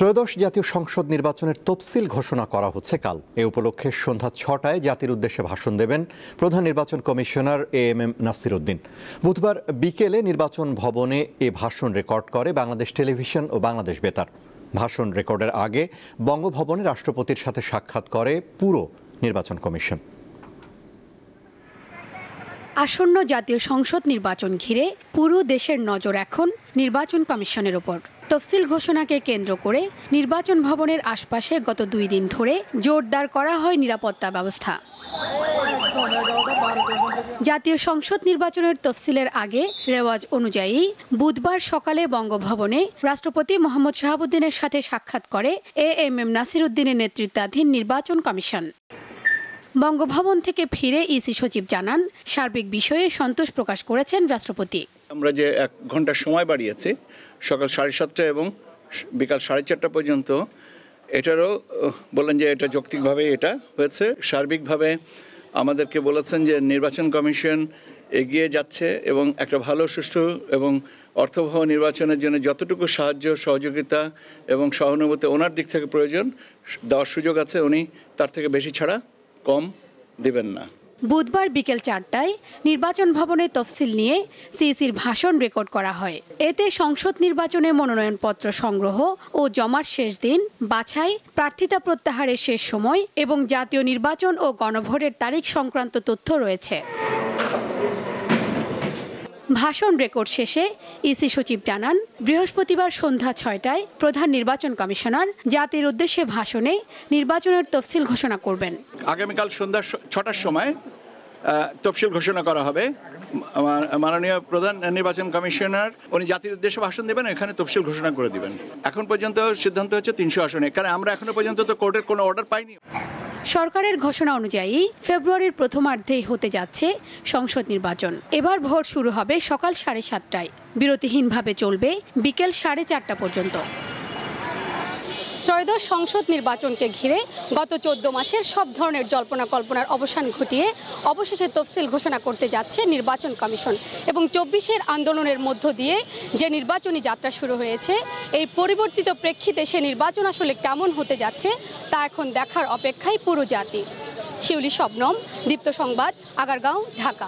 ত্রয়োদশ জাতীয় সংসদ নির্বাচনের তফসিল ঘোষণা করা হচ্ছে কাল। এ উপলক্ষে সন্ধ্যা ৬টায় জাতির উদ্দেশ্যে ভাষণ দেবেন প্রধান নির্বাচন কমিশনার এএমএম নাসির উদ্দিন। বুধবার বিকেলে নির্বাচন ভবনে এ ভাষণ রেকর্ড করে বাংলাদেশ টেলিভিশন ও বাংলাদেশ বেতার। ভাষণ রেকর্ডের আগে বঙ্গভবনে রাষ্ট্রপতির সাথে সাক্ষাৎ করে পুরো নির্বাচন কমিশন। আসন্ন জাতীয় সংসদ নির্বাচন ঘিরে পুরো দেশের নজর এখন নির্বাচন কমিশনের ওপর। তফসিল ঘোষণাকে কেন্দ্র করে নির্বাচন ভবনের আশপাশে গত 2 দিন ধরে জোরদার করা হয় নিরাপত্তা ব্যবস্থা। জাতীয় সংসদ নির্বাচনের তফসিলের আগে রেওয়াজ অনুযায়ী বুধবার সকালে বঙ্গভবনে রাষ্ট্রপতি মোহাম্মদ শাহাবুদ্দিনের সাথে সাক্ষাৎ করে এএমএম নাসির উদ্দিনের নেতৃত্বাধীন নির্বাচন কমিশন। বঙ্গভবন থেকে ফিরে ইসি সচিব জানান, সার্বিক বিষয়ে সন্তোষ প্রকাশ করেছেন রাষ্ট্রপতি। আমরা যে 1 ঘন্টা সময় বাড়িয়েছি সকাল 7:30 এবং বিকাল 4:30 পর্যন্ত, এটারও বললেন যে এটা যৌক্তিকভাবে এটা হয়েছে। সার্বিকভাবে আমাদেরকে বলেছেন যে নির্বাচন কমিশন এগিয়ে যাচ্ছে এবং একটা ভালো সুষ্ঠু এবং অর্থবহ নির্বাচনের জন্য যতটুকু সাহায্য সহযোগিতা এবং সহানুভূতি ওনার দিক থেকে প্রয়োজন দেওয়ার সুযোগ আছে, উনি তার থেকে বেশি ছাড়া কম দিবেন না। বুধবার বিকেল 4টায় নির্বাচন ভবনে তফসিল নিয়ে সিইসির ভাষণ রেকর্ড করা হয়। এতে সংসদ নির্বাচনে মনোনয়নপত্র সংগ্রহ ও জমার শেষ দিন, বাছাই, প্রার্থিতা প্রত্যাহারের শেষ সময় এবং জাতীয় নির্বাচন ও গণভোটের তারিখ সংক্রান্ত তথ্য রয়েছে। ভাষণ রেকর্ড শেষে ইসি সচিব জানান, বৃহস্পতিবার সন্ধ্যা 6টায় প্রধান নির্বাচন কমিশনার জাতির উদ্দেশ্যে ভাষণে নির্বাচনের তফসিল ঘোষণা করবেন। আগামীকাল সন্ধ্যা 6টার সময় তফসিল ঘোষণা করা হবে। মাননীয় প্রধান নির্বাচন কমিশনার উনি জাতির উদ্দেশ্যে ভাষণ দেবেন, এখানে তফসিল ঘোষণা করে দিবেন। এখন পর্যন্ত সিদ্ধান্ত হচ্ছে 300 আসনে, কারণ আমরা এখনো পর্যন্ত তো কোর্টের কোনো অর্ডার পাইনি। সরকারের ঘোষণা অনুযায়ী ফেব্রুয়ারির প্রথমার্ধেই হতে যাচ্ছে সংসদ নির্বাচন। এবার ভোট শুরু হবে সকাল 7:30টায়, বিরতিহীনভাবে চলবে বিকেল 4:30 পর্যন্ত। ত্রয়োদশ সংসদ নির্বাচনকে ঘিরে গত 14 মাসের সব ধরনের জল্পনা কল্পনার অবসান ঘটিয়ে অবশেষে তফসিল ঘোষণা করতে যাচ্ছে নির্বাচন কমিশন। এবং 24-এর আন্দোলনের মধ্য দিয়ে যে নির্বাচনী যাত্রা শুরু হয়েছে, এই পরিবর্তিত প্রেক্ষিতে সে নির্বাচন আসলে কেমন হতে যাচ্ছে তা এখন দেখার অপেক্ষায় পুরো জাতি। শিউলি শবনম, দীপ্ত সংবাদ, আগারগাঁও, ঢাকা।